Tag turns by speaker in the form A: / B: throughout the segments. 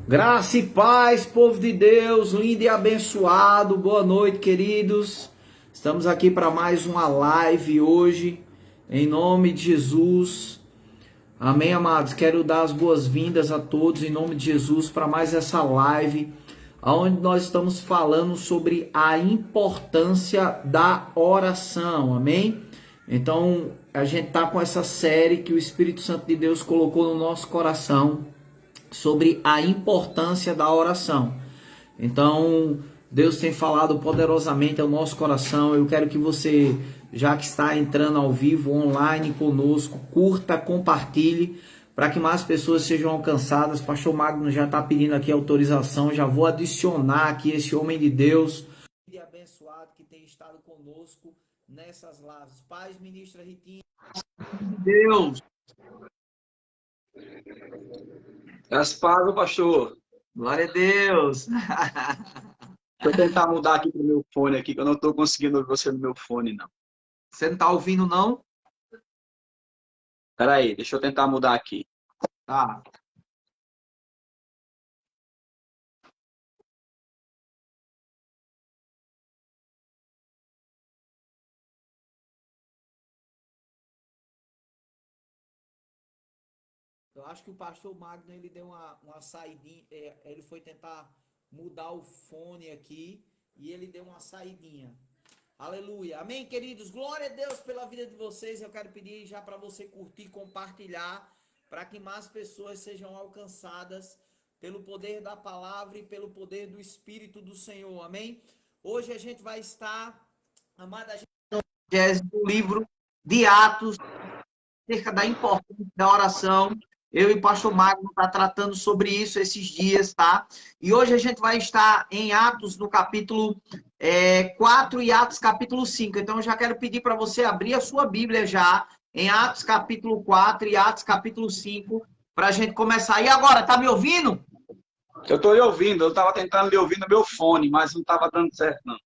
A: Graça e paz, povo de Deus, lindo e abençoado. Boa noite, queridos. Estamos aqui para mais uma live hoje, em nome de Jesus. Amém, amados? Quero dar as boas-vindas a todos, em nome de Jesus, para mais essa live, onde nós estamos falando sobre a importância da oração. Amém? Então, a gente está com essa série que o Espírito Santo de Deus colocou no nosso coração, sobre a importância da oração. Então, Deus tem falado poderosamente ao nosso coração. Eu quero que você, já que está entrando ao vivo, online conosco, curta, compartilhe, para que mais pessoas sejam alcançadas. Pastor Magno já está pedindo aqui autorização, já vou adicionar aqui esse homem de Deus e abençoado que tem estado conosco nessas lives. Paz, ministra Ritinha. Deus.
B: As paz, pastor.
A: Glória a Deus.
B: Deixa eu tentar mudar aqui pro meu fone aqui, que eu não estou conseguindo ouvir você no meu fone, não.
A: Você não está ouvindo, não?
B: Espera aí, deixa eu tentar mudar aqui.
A: Tá. Eu acho que o pastor Magno, ele deu uma saidinha, ele foi tentar mudar o fone aqui e ele deu uma saidinha. Aleluia. Amém, queridos? Glória a Deus pela vida de vocês. Eu quero pedir já para você curtir, compartilhar, para que mais pessoas sejam alcançadas pelo poder da palavra e pelo poder do Espírito do Senhor. Amém? Hoje a gente vai estar, amada, a gente do livro de Atos, acerca da importância da oração. Eu e o pastor Magno está tratando sobre isso esses dias, tá? E hoje a gente vai estar em Atos, no capítulo 4 e Atos capítulo 5. Então eu já quero pedir para você abrir a sua Bíblia já, em Atos capítulo 4 e Atos capítulo 5, para a gente começar. E agora, tá me ouvindo?
B: Eu estou lhe ouvindo, eu estava tentando lhe ouvir no meu fone, mas não estava dando certo, não.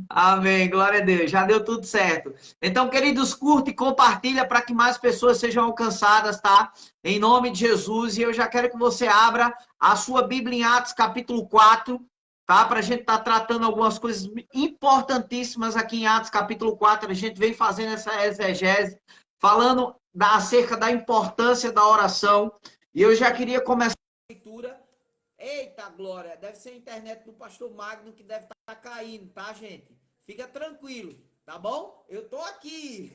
A: Amém, glória a Deus, já deu tudo certo. Então, queridos, curte e compartilha para que mais pessoas sejam alcançadas, tá? Em nome de Jesus. E eu já quero que você abra a sua Bíblia em Atos capítulo 4, tá? Para a gente estar tratando algumas coisas importantíssimas aqui em Atos capítulo 4. A gente vem fazendo essa exegese, falando acerca da importância da oração. E eu já queria começar a leitura. Eita, Glória, deve ser a internet do pastor Magno que deve estar caindo, tá, gente? Fica tranquilo, tá bom? Eu tô aqui.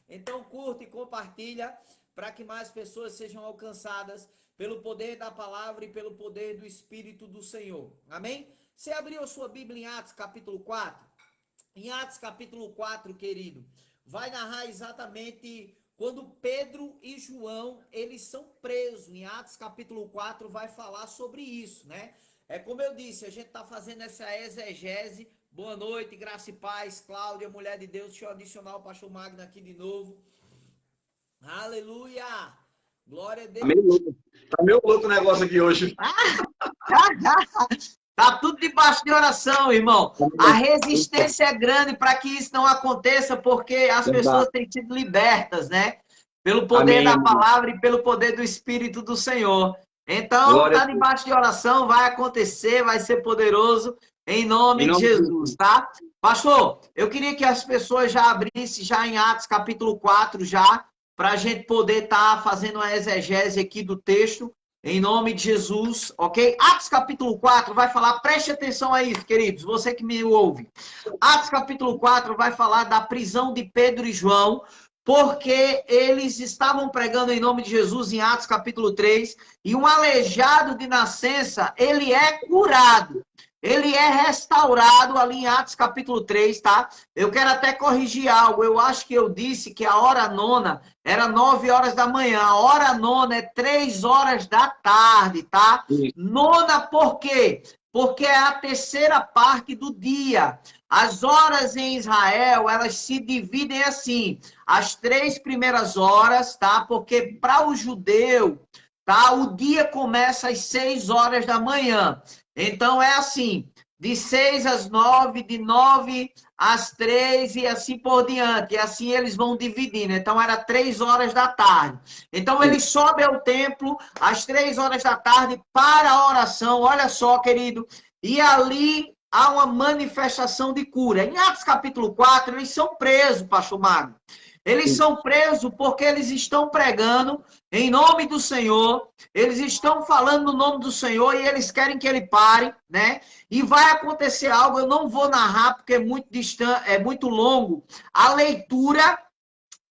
A: Então curta e compartilha para que mais pessoas sejam alcançadas pelo poder da palavra e pelo poder do Espírito do Senhor. Amém? Você abriu a sua Bíblia em Atos capítulo 4? Em Atos capítulo 4, querido, vai narrar exatamente quando Pedro e João, eles são presos. Em Atos capítulo 4 vai falar sobre isso, né? É como eu disse, a gente está fazendo essa exegese. Boa noite, graça e paz, Cláudia, mulher de Deus. Deixa eu adicionar o pastor Magno aqui de novo. Aleluia! Glória a Deus.
B: Tá meio louco o negócio aqui hoje.
A: Tá tudo debaixo de oração, irmão. A resistência é grande para que isso não aconteça, porque as pessoas têm sido libertas, né? Pelo poder da palavra e pelo poder do Espírito do Senhor. Então, tá debaixo de oração, vai acontecer, vai ser poderoso, em nome de Jesus, tá? Pastor, eu queria que as pessoas já abrissem já em Atos capítulo 4 já, para a gente poder estar fazendo a exegese aqui do texto. Em nome de Jesus, ok? Atos capítulo 4 vai falar, preste atenção a isso, queridos, você que me ouve. Atos capítulo 4 vai falar da prisão de Pedro e João, porque eles estavam pregando em nome de Jesus em Atos capítulo 3, e um aleijado de nascença, ele é curado. Ele é restaurado ali em Atos capítulo 3, tá? Eu quero até corrigir algo. Eu acho que eu disse que a hora nona era 9 horas da manhã. A hora nona é 3 horas da tarde, tá? Nona por quê? Porque é a terceira parte do dia. As horas em Israel, elas se dividem assim. As 3 primeiras horas, tá? Porque para o judeu, tá? O dia começa às 6 horas da manhã. Então é assim, de 6 às 9, de 9 às 3 e assim por diante. E assim eles vão dividindo. Então, era 3 horas da tarde. Então, ele sobe ao templo às 3 horas da tarde para a oração. Olha só, querido. E ali há uma manifestação de cura. Em Atos capítulo 4, eles são presos, pastor Magno. Eles são presos porque eles estão pregando em nome do Senhor, eles estão falando no nome do Senhor e eles querem que ele pare, né? E vai acontecer algo, eu não vou narrar porque é muito distante, é muito longo, a leitura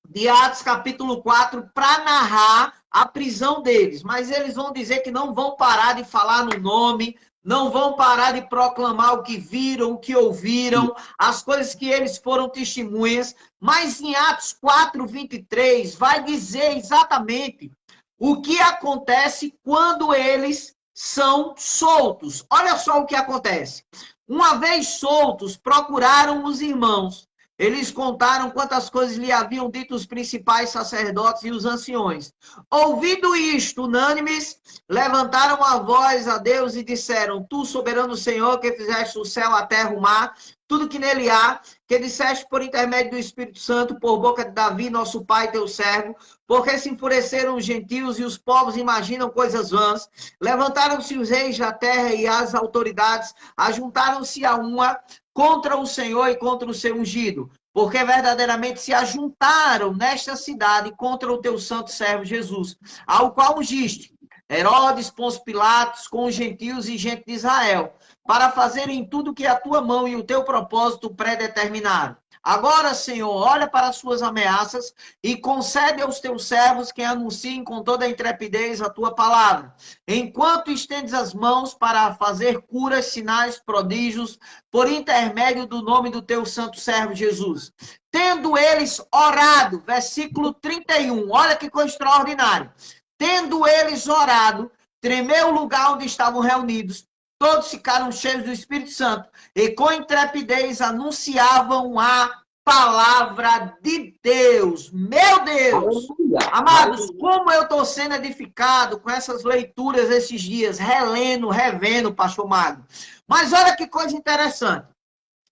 A: de Atos capítulo 4 para narrar a prisão deles, mas eles vão dizer que não vão parar de falar no nome, não vão parar de proclamar o que viram, o que ouviram, as coisas que eles foram testemunhas, mas em Atos 4, 23, vai dizer exatamente o que acontece quando eles são soltos. Olha só o que acontece. Uma vez soltos, procuraram os irmãos. Eles contaram quantas coisas lhe haviam dito os principais sacerdotes e os anciões. Ouvindo isto, unânimes, levantaram a voz a Deus e disseram: Tu, soberano Senhor, que fizeste o céu, a terra, o mar, tudo que nele há, que disseste por intermédio do Espírito Santo, por boca de Davi, nosso pai, teu servo, porque se enfureceram os gentios e os povos imaginam coisas vãs. Levantaram-se os reis da terra e as autoridades, ajuntaram-se a uma contra o Senhor e contra o seu ungido, porque verdadeiramente se ajuntaram nesta cidade contra o teu santo servo Jesus, ao qual ungiste, Herodes, Pôncio Pilatos, com os gentios e gente de Israel, para fazerem tudo que a tua mão e o teu propósito predeterminaram. Agora, Senhor, olha para as suas ameaças e concede aos teus servos que anunciem com toda a intrepidez a tua palavra, enquanto estendes as mãos para fazer curas, sinais, prodígios, por intermédio do nome do teu santo servo Jesus. Tendo eles orado, versículo 31, olha que coisa extraordinária. Tendo eles orado, tremeu o lugar onde estavam reunidos, todos ficaram cheios do Espírito Santo e com intrepidez anunciavam a palavra de Deus. Meu Deus! Amados, como eu estou sendo edificado com essas leituras esses dias, relendo, revendo, pastor Magno. Mas olha que coisa interessante.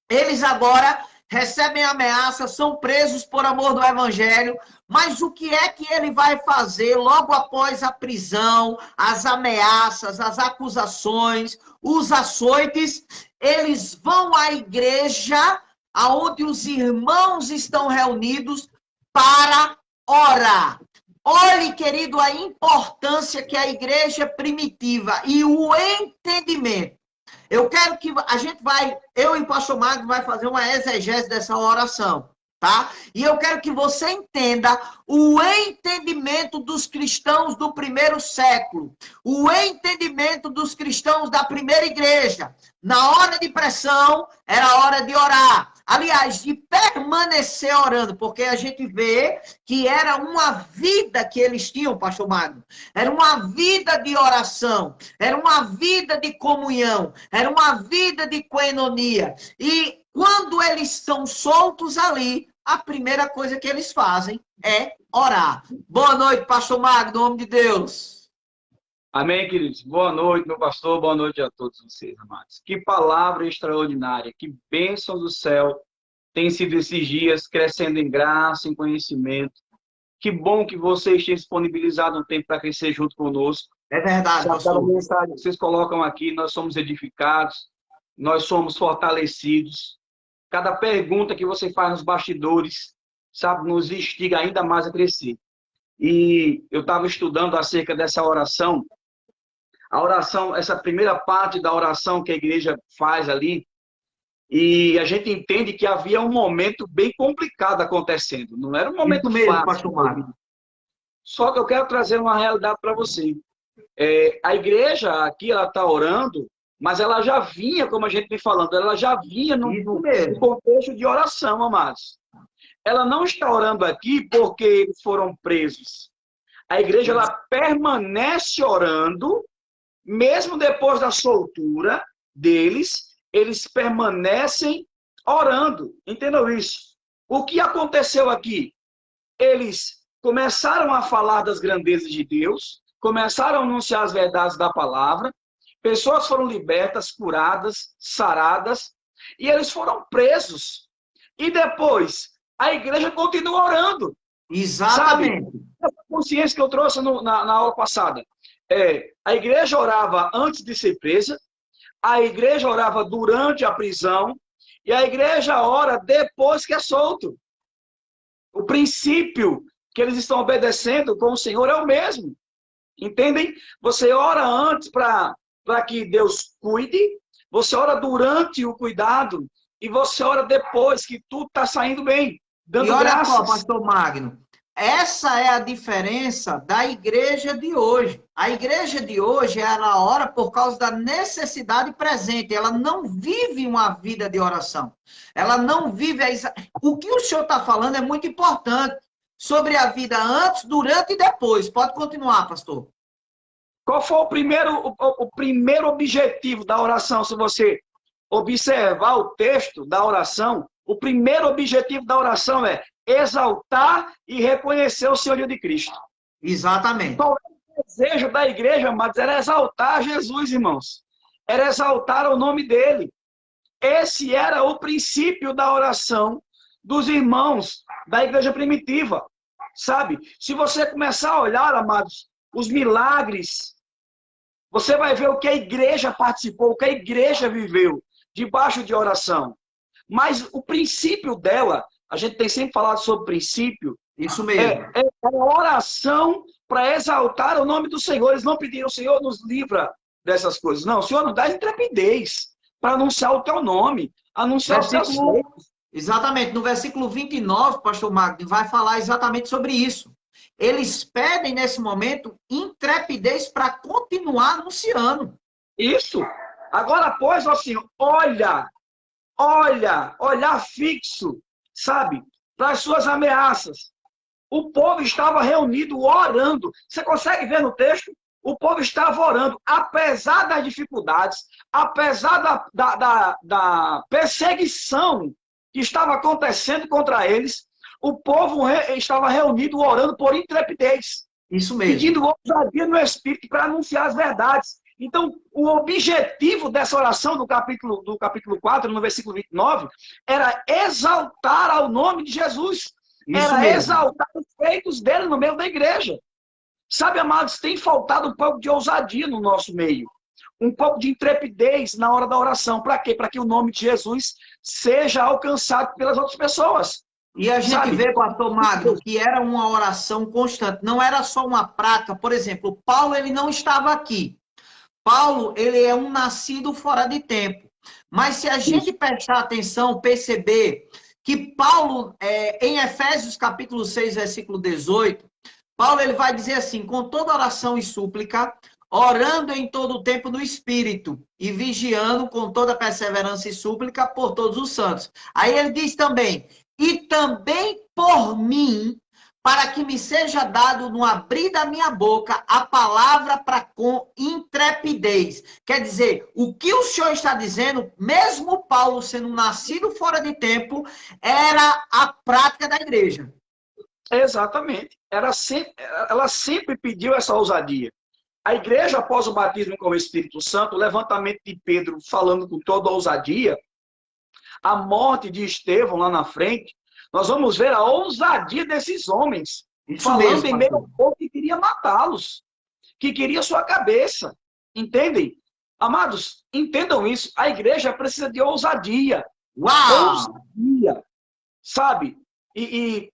A: Eles agora recebem ameaça, são presos por amor do evangelho, mas o que é que ele vai fazer logo após a prisão, as ameaças, as acusações, os açoites? Eles vão à igreja, aonde os irmãos estão reunidos, para orar. Olhe, querido, a importância que a igreja primitiva e o entendimento. Eu quero que a gente eu e o pastor Magno vai fazer uma exegese dessa oração, tá? E eu quero que você entenda o entendimento dos cristãos do primeiro século, o entendimento dos cristãos da primeira igreja. Na hora de pressão, era hora de orar. Aliás, de permanecer orando, porque a gente vê que era uma vida que eles tinham, pastor Magno. Era uma vida de oração, era uma vida de comunhão, era uma vida de coenonia. E quando eles estão soltos ali, a primeira coisa que eles fazem é orar. Boa noite, pastor Magno, em nome de Deus.
B: Amém, queridos. Boa noite, meu pastor. Boa noite a todos vocês, amados. Que palavra extraordinária, que bênção do céu tem sido esses dias, crescendo em graça, em conhecimento. Que bom que vocês têm disponibilizado um tempo para crescer junto conosco.
A: É verdade, pastor.
B: Mensagem que vocês colocam aqui, nós somos edificados, nós somos fortalecidos. Cada pergunta que você faz nos bastidores, sabe, nos instiga ainda mais a crescer. E eu estava estudando acerca dessa oração. A oração, essa primeira parte da oração que a igreja faz ali, e a gente entende que havia um momento bem complicado acontecendo. Não era um momento fácil. Só que eu quero trazer uma realidade para você. A igreja aqui, ela está orando, mas ela já vinha, como a gente vem falando, ela já vinha no contexto de oração, amados. Ela não está orando aqui porque eles foram presos. A igreja, ela permanece orando, mesmo depois da soltura deles, eles permanecem orando. Entendeu isso? O que aconteceu aqui? Eles começaram a falar das grandezas de Deus, começaram a anunciar as verdades da palavra, Pessoas foram libertas, curadas, saradas, e eles foram presos. E depois, a igreja continua orando.
A: Exatamente.
B: Sabe? Essa consciência que eu trouxe na aula passada. A igreja orava antes de ser presa, a igreja orava durante a prisão, e a igreja ora depois que é solto. O princípio que eles estão obedecendo com o Senhor é o mesmo. Entendem? Você ora antes para que Deus cuide, você ora durante o cuidado, e você ora depois que tudo está saindo bem, dando
A: E olha
B: graças.
A: só, pastor Magno, essa é a diferença da igreja de hoje. A igreja de hoje, ela ora por causa da necessidade presente. Ela não vive uma vida de oração. Ela não vive... O que o senhor está falando é muito importante sobre a vida antes, durante e depois. Pode continuar, pastor.
B: Qual foi o primeiro objetivo da oração? Se você observar o texto da oração, o primeiro objetivo da oração é exaltar e reconhecer o senhorio de Cristo.
A: Exatamente.
B: Qual é o desejo da igreja, amados? Era exaltar Jesus, irmãos. Era exaltar o nome dele. Esse era o princípio da oração dos irmãos da igreja primitiva. Sabe? Se você começar a olhar, amados, os milagres, você vai ver o que a igreja participou, o que a igreja viveu debaixo de oração. Mas o princípio dela, a gente tem sempre falado sobre princípio.
A: Isso mesmo.
B: É a oração para exaltar o nome do Senhor. Eles não pediram, Senhor, nos livra dessas coisas. Não, o Senhor nos dá intrepidez para anunciar o teu nome, anunciar os teus feitos.
A: Exatamente. No versículo 29, pastor Magno, vai falar exatamente sobre isso. Eles pedem, nesse momento, intrepidez para continuar anunciando.
B: Isso. Agora, pois, assim, olhar fixo, sabe, para as suas ameaças. O povo estava reunido orando. Você consegue ver no texto? O povo estava orando, apesar das dificuldades, apesar da perseguição que estava acontecendo contra eles, o povo estava reunido orando por intrepidez.
A: Isso mesmo.
B: Pedindo ousadia no Espírito para anunciar as verdades. Então, o objetivo dessa oração do capítulo 4, no versículo 29, era exaltar ao nome de Jesus. Era exaltar os feitos dele no meio da igreja. Sabe, amados, tem faltado um pouco de ousadia no nosso meio. Um pouco de intrepidez na hora da oração. Para quê? Para que o nome de Jesus seja alcançado pelas outras pessoas.
A: E a gente vê, pastor Magno, que era uma oração constante. Não era só uma prática. Por exemplo, Paulo, ele não estava aqui. Paulo, ele é um nascido fora de tempo. Mas se a gente prestar atenção, perceber que Paulo, em Efésios capítulo 6, versículo 18, Paulo ele vai dizer assim, com toda oração e súplica, orando em todo o tempo no Espírito e vigiando com toda perseverança e súplica por todos os santos. Aí ele diz também, e também por mim, para que me seja dado no abrir da minha boca a palavra para com intrepidez. Quer dizer, o que o senhor está dizendo, mesmo Paulo sendo nascido fora de tempo, era a prática da igreja.
B: Exatamente. Ela sempre pediu essa ousadia. A igreja, após o batismo com o Espírito Santo, o levantamento de Pedro falando com toda a ousadia, a morte de Estevão lá na frente, nós vamos ver a ousadia desses homens, falando em meio ao povo que queria matá-los, que queria sua cabeça. Entendem? Amados, entendam isso. A igreja precisa de ousadia.
A: Uau!
B: Ousadia. Sabe? E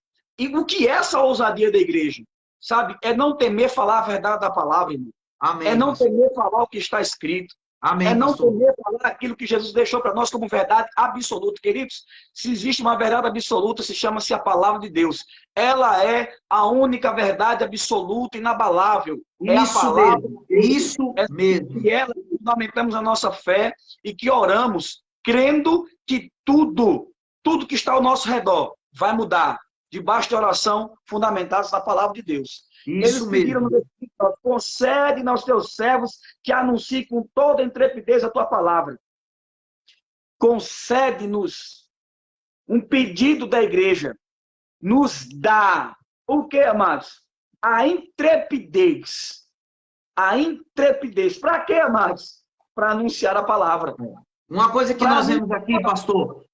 B: o que é essa ousadia da igreja? Sabe? É não temer falar a verdade da palavra, irmão.
A: Amém,
B: é não temer falar o que está escrito.
A: Amém,
B: é não
A: pastor.
B: temer falar aquilo que Jesus deixou para nós como verdade absoluta. Queridos, se existe uma verdade absoluta, se chama-se a palavra de Deus. Ela é a única verdade absoluta, inabalável. É a palavra.
A: Isso mesmo.
B: E ela fundamentamos a nossa fé e que oramos, crendo que tudo que está ao nosso redor vai mudar, debaixo de oração fundamentados na palavra de Deus.
A: Isso
B: Eles pediram
A: mesmo.
B: no versículo, concede aos teus servos que anunciem com toda intrepidez a tua palavra. Concede-nos um pedido da igreja. Nos dá o que, amados? A intrepidez. A intrepidez. Para quê, amados? para anunciar a palavra.
A: Uma coisa que nós vemos aqui, pastor,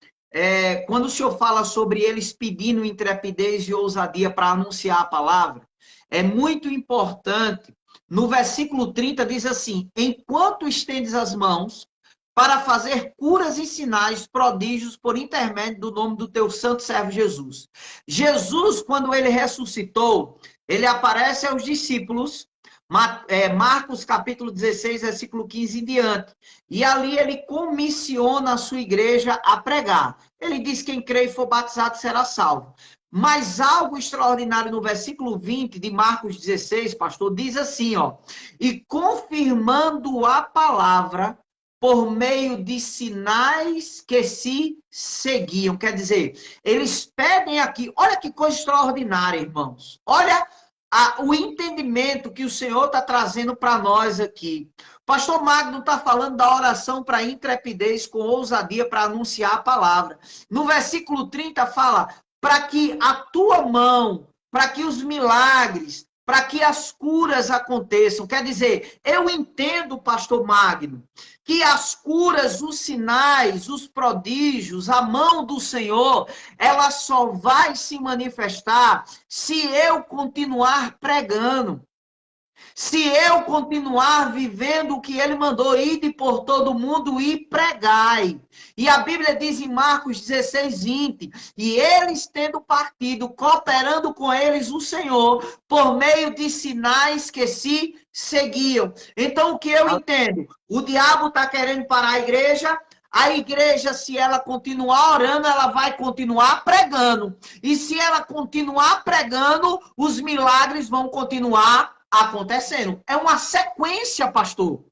A: quando o senhor fala sobre eles pedindo intrepidez e ousadia para anunciar a palavra, é muito importante. No versículo 30 diz assim: enquanto estendes as mãos para fazer curas e sinais, prodígios por intermédio do nome do teu santo servo Jesus. Jesus, quando ele ressuscitou, ele aparece aos discípulos, Marcos capítulo 16, versículo 15 em diante. E ali ele comissiona a sua igreja a pregar. Ele diz: quem crê e for batizado será salvo. Mas algo extraordinário no versículo 20 de Marcos 16, pastor, diz assim, ó: e confirmando a palavra por meio de sinais que se seguiam. Quer dizer, eles pedem aqui, olha que coisa extraordinária, irmãos. Olha o entendimento que o Senhor está trazendo para nós aqui. O pastor Magno está falando da oração para intrepidez com ousadia para anunciar a palavra. No versículo 30 fala: para que a tua mão, para que os milagres, para que as curas aconteçam. Quer dizer, eu entendo, pastor Magno, que as curas, os sinais, os prodígios, a mão do Senhor, ela só vai se manifestar se eu continuar pregando. Se eu continuar vivendo o que ele mandou, ide por todo mundo e pregai. E a Bíblia diz em Marcos 16, 20, e eles tendo partido, cooperando com eles o Senhor, por meio de sinais que se seguiam. Então, o que eu entendo? O diabo está querendo parar a igreja, se ela continuar orando, ela vai continuar pregando. E se ela continuar pregando, os milagres vão continuar acontecendo. É uma sequência, pastor.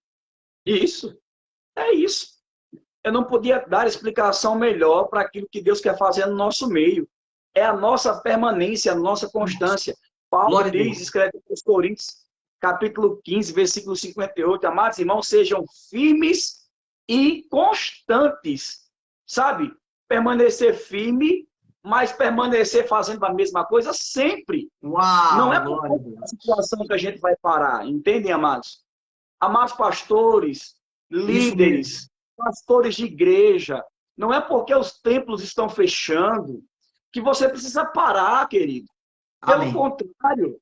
B: Isso. É isso. Eu não podia dar explicação melhor para aquilo que Deus quer fazer no nosso meio. É a nossa permanência, a nossa constância. Paulo diz, escreve aos Coríntios, capítulo 15, versículo 58, amados irmãos, sejam firmes e constantes. Sabe? Permanecer firme, mas permanecer fazendo a mesma coisa sempre.
A: Uau,
B: não é por a situação que a gente vai parar, entendem, amados? Amados pastores, líderes, pastores de igreja, não é porque os templos estão fechando que você precisa parar, querido. Pelo
A: Amém.
B: contrário,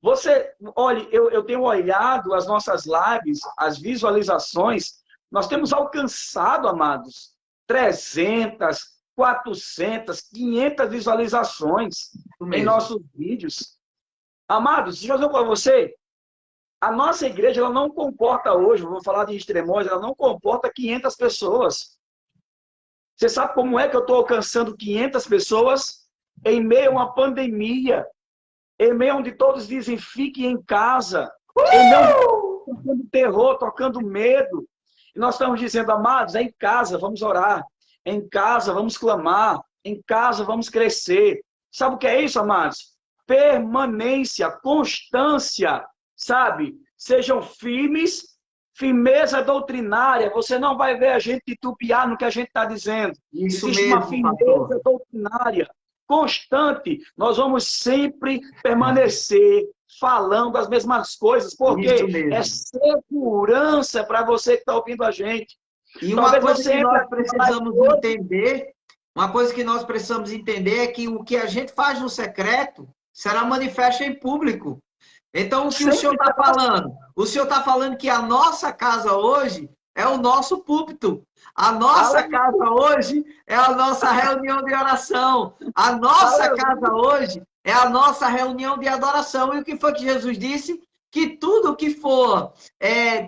B: você, olha, eu tenho olhado as nossas lives, as visualizações, nós temos alcançado, amados, 300, 400, 500 visualizações em nossos vídeos. Amados, deixa eu dizer para você, a nossa igreja ela não comporta hoje, vou falar de Extremóis, ela não comporta 500 pessoas. Você sabe como é que eu estou alcançando 500 pessoas? Em meio a uma pandemia, em meio onde todos dizem fique em casa, em meio tocando terror, tocando medo. E nós estamos dizendo, amados, é em casa, vamos orar. Em casa, vamos clamar. Em casa, vamos crescer. Sabe o que é isso, amados? Permanência, constância, sabe? Sejam firmes, firmeza doutrinária. Você não vai ver a gente titubear no que a gente está dizendo.
A: Isso
B: existe
A: mesmo,
B: uma firmeza doutrinária constante. Nós vamos sempre permanecer falando as mesmas coisas, porque é segurança para você que está ouvindo a gente.
A: E uma coisa que nós precisamos entender, uma coisa que nós precisamos entender é que o que a gente faz no secreto será manifesto em público. Então, o que o senhor está falando? O senhor está falando que a nossa casa hoje é o nosso púlpito. A nossa casa hoje é a nossa reunião de oração. A nossa casa hoje é a nossa reunião de adoração. E o que foi que Jesus disse? Que tudo que for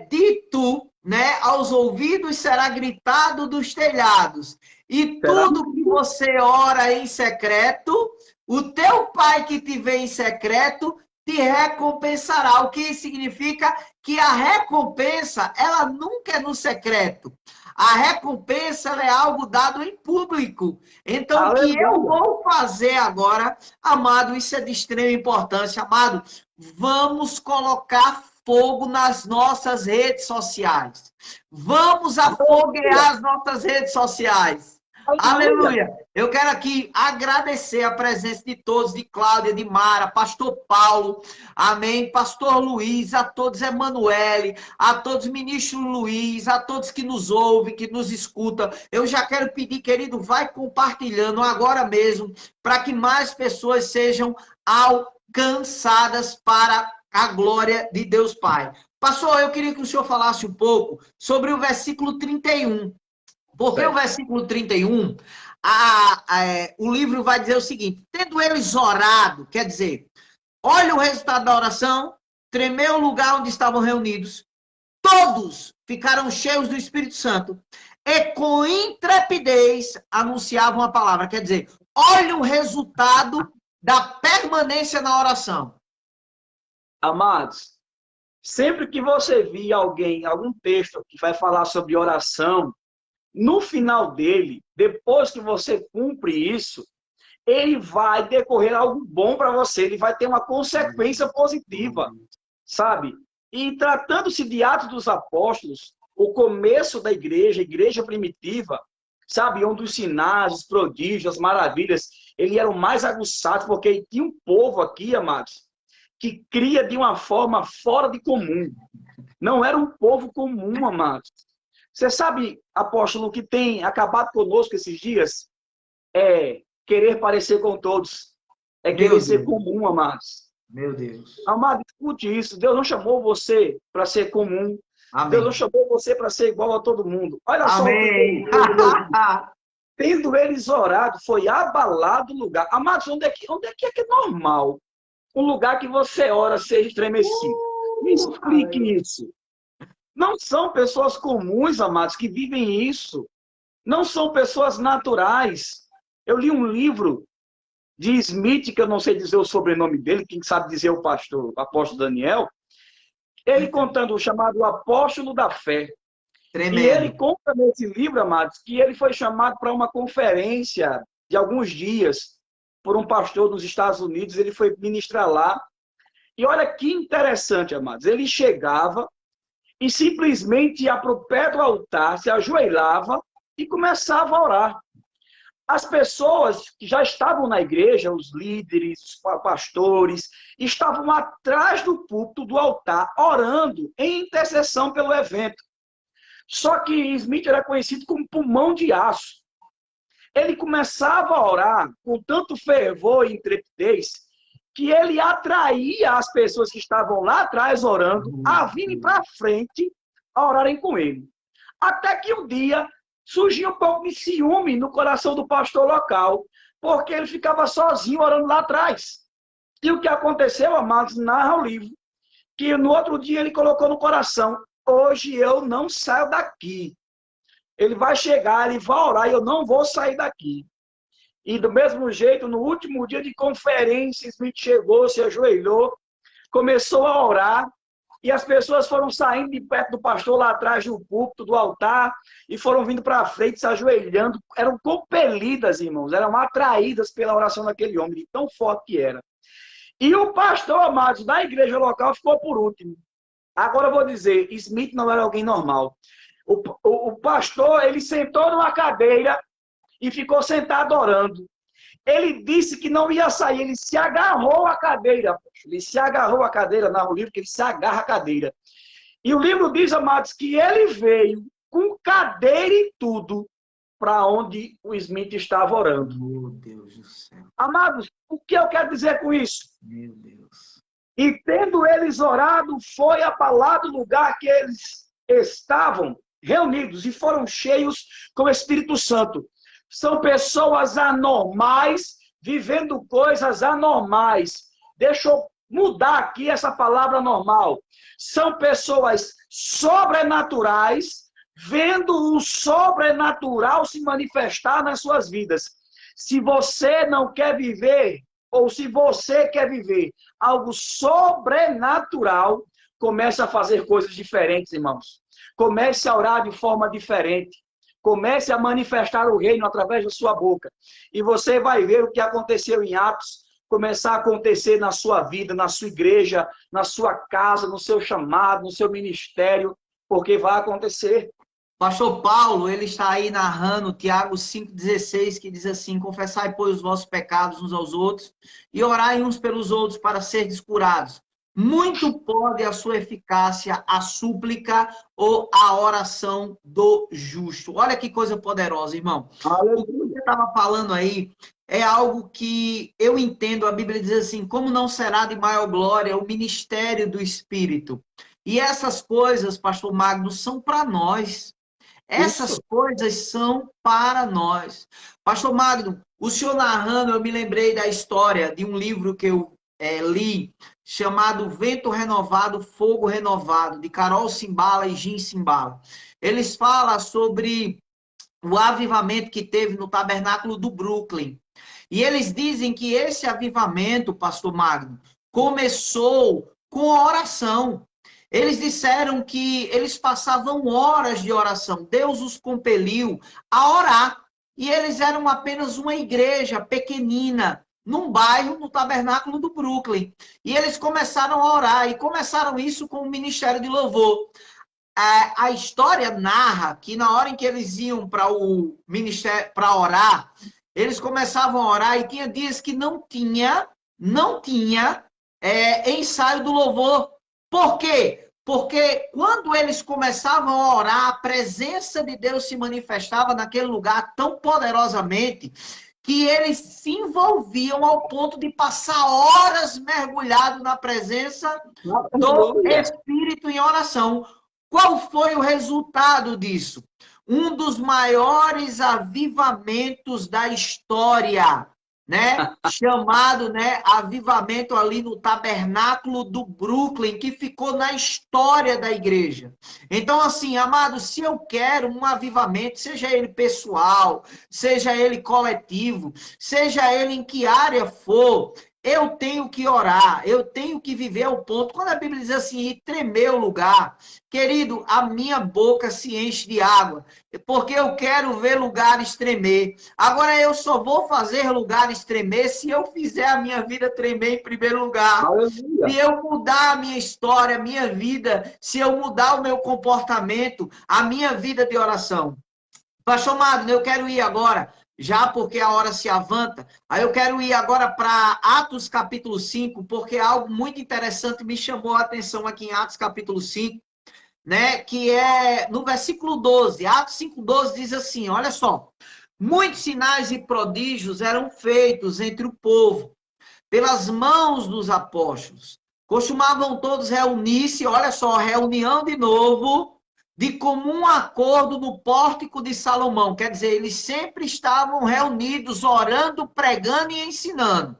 A: dito, né, aos ouvidos será gritado dos telhados. E tudo que você ora em secreto, o teu pai que te vê em secreto te recompensará. O que significa que a recompensa, ela nunca é no secreto. A recompensa ela é algo dado em público. Então, o que eu vou fazer agora, amado, isso é de extrema importância. Amado, vamos colocar fogo nas nossas redes sociais. Vamos afoguear as nossas redes sociais. Aleluia. Eu quero aqui agradecer a presença de todos, de Cláudia, de Mara, pastor Paulo, amém, pastor Luiz, a todos Emanuele, a todos ministro Luiz, a todos que nos ouvem, que nos escutam. Eu já quero pedir, querido, vai compartilhando agora mesmo, para que mais pessoas sejam alcançadas para a glória de Deus Pai. Pastor, eu queria que o senhor falasse um pouco sobre o versículo 31. Porque o versículo 31, o livro vai dizer o seguinte: tendo eles orado, quer dizer, olha o resultado da oração, tremeu o lugar onde estavam reunidos, todos ficaram cheios do Espírito Santo e com intrepidez anunciavam a palavra. Quer dizer, olha o resultado da permanência na oração.
B: Amados, sempre que você vir algum texto que vai falar sobre oração, no final dele, depois que você cumpre isso, ele vai decorrer algo bom para você, ele vai ter uma consequência positiva, sabe? E tratando-se de Atos dos Apóstolos, o começo da igreja, a igreja primitiva, sabe? Onde os sinais, os prodígios, as maravilhas, eles eram mais aguçados, porque tinha um povo aqui, amados, que cria de uma forma fora de comum. Não era um povo comum, amados. Você sabe, apóstolo, que tem acabado conosco esses dias? É querer parecer com todos. É querer ser comum, amados.
A: Meu Deus.
B: Amado, escute isso. Deus não chamou você para ser comum. Amém. Deus não chamou você para ser igual a todo mundo. Olha
A: Amém.
B: Só. Tendo eles orado, foi abalado o lugar. Amados, onde é que é normal um lugar que você ora seja estremecido? Me explique isso. Não são pessoas comuns, amados, que vivem isso. Não são pessoas naturais. Eu li um livro de Smith, que eu não sei dizer o sobrenome dele, quem sabe dizer o apóstolo Daniel. Ele contando o chamado Apóstolo da Fé. Tremendo. E ele conta nesse livro, amados, que ele foi chamado para uma conferência de alguns dias por um pastor nos Estados Unidos. Ele foi ministrar lá. E olha que interessante, amados. Ele chegava e simplesmente ia para o pé do altar, se ajoelhava e começava a orar. As pessoas que já estavam na igreja, os líderes, os pastores, estavam atrás do púlpito do altar, orando em intercessão pelo evento. Só que Smith era conhecido como pulmão de aço. Ele começava a orar com tanto fervor e intrepidez que ele atraía as pessoas que estavam lá atrás orando a virem para frente a orarem com ele. Até que um dia surgiu um pouco de ciúme no coração do pastor local, porque ele ficava sozinho orando lá atrás. E o que aconteceu, amados, narra o livro, que no outro dia ele colocou no coração: hoje eu não saio daqui. Ele vai chegar, ele vai orar e eu não vou sair daqui. E do mesmo jeito, no último dia de conferência, Smith chegou, se ajoelhou, começou a orar, e as pessoas foram saindo de perto do pastor lá atrás do púlpito, do altar, e foram vindo para frente, se ajoelhando. Eram compelidas, irmãos, eram atraídas pela oração daquele homem, de tão forte que era. E o pastor, amados, da igreja local ficou por último. Agora eu vou dizer, Smith não era alguém normal. O pastor, ele sentou numa cadeira e ficou sentado orando. Ele disse que não ia sair, ele se agarrou à cadeira. Ele se agarrou à cadeira, narra o livro, que ele se agarra à cadeira. E o livro diz, amados, que ele veio com cadeira e tudo para onde o Smith estava orando.
A: Meu Deus do céu.
B: Amados, o que eu quero dizer com isso?
A: Meu Deus.
B: E tendo eles orado, foi abalado o lugar que eles estavam reunidos e foram cheios com o Espírito Santo. São pessoas anormais, vivendo coisas anormais. Deixa eu mudar aqui essa palavra normal. São pessoas sobrenaturais, vendo o sobrenatural se manifestar nas suas vidas. Se você não quer viver, ou se você quer viver algo sobrenatural, comece a fazer coisas diferentes, irmãos. Comece a orar de forma diferente. Comece a manifestar o reino através da sua boca. E você vai ver o que aconteceu em Atos começar a acontecer na sua vida, na sua igreja, na sua casa, no seu chamado, no seu ministério, porque vai acontecer.
A: Pastor Paulo, ele está aí narrando Tiago 5,16, que diz assim: confessai, pois, os vossos pecados uns aos outros e orai uns pelos outros para serdes curados. Muito pode a sua eficácia, a súplica ou a oração do justo. Olha que coisa poderosa, irmão. O que você estava falando aí é algo que eu entendo. A Bíblia diz assim: como não será de maior glória o ministério do Espírito? E essas coisas, pastor Magno, são para nós. Essas coisas são para nós. Pastor Magno, o senhor narrando, eu me lembrei da história de um livro que eu li, chamado Vento Renovado, Fogo Renovado, de Carol Cimbala e Jim Cimbala. Eles falam sobre o avivamento que teve no tabernáculo do Brooklyn. E eles dizem que esse avivamento, pastor Magno, começou com a oração. Eles disseram que eles passavam horas de oração. Deus os compeliu a orar. E eles eram apenas uma igreja pequenina, num bairro, no tabernáculo do Brooklyn. E eles começaram a orar. E começaram isso com o ministério de louvor. A história narra que na hora em que eles iam para o ministério para orar, eles começavam a orar e tinha dias que não tinha ensaio do louvor. Por quê? Porque quando eles começavam a orar, a presença de Deus se manifestava naquele lugar tão poderosamente que eles se envolviam ao ponto de passar horas mergulhados na presença do Espírito em oração. Qual foi o resultado disso? Um dos maiores avivamentos da história, né? Chamado, né, avivamento ali no tabernáculo do Brooklyn, que ficou na história da igreja. Então, assim, amado, se eu quero um avivamento, seja ele pessoal, seja ele coletivo, seja ele em que área for, eu tenho que orar, eu tenho que viver ao ponto. Quando a Bíblia diz assim, e tremer o lugar, querido, a minha boca se enche de água, porque eu quero ver lugares tremer. Agora, eu só vou fazer lugares tremer se eu fizer a minha vida tremer em primeiro lugar. Aleluia. Se eu mudar a minha história, a minha vida, se eu mudar o meu comportamento, a minha vida de oração. Pastor Magno, eu quero ir agora, já porque a hora se avanta, aí eu quero ir agora para Atos capítulo 5, porque algo muito interessante me chamou a atenção aqui em Atos capítulo 5, né, que é no versículo 12. Atos 5:12 diz assim, olha só: muitos sinais e prodígios eram feitos entre o povo, pelas mãos dos apóstolos. Costumavam todos reunir-se, olha só, reunião de novo, de comum acordo no pórtico de Salomão. Quer dizer, eles sempre estavam reunidos, orando, pregando e ensinando.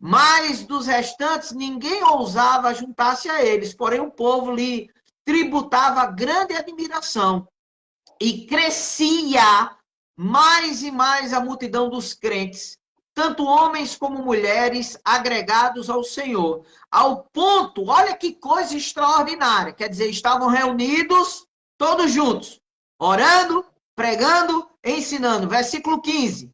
A: Mas dos restantes, ninguém ousava juntar-se a eles. Porém, o povo lhe tributava grande admiração. E crescia mais e mais a multidão dos crentes, tanto homens como mulheres, agregados ao Senhor. Ao ponto, olha que coisa extraordinária, quer dizer, estavam reunidos todos juntos, orando, pregando, ensinando. Versículo 15.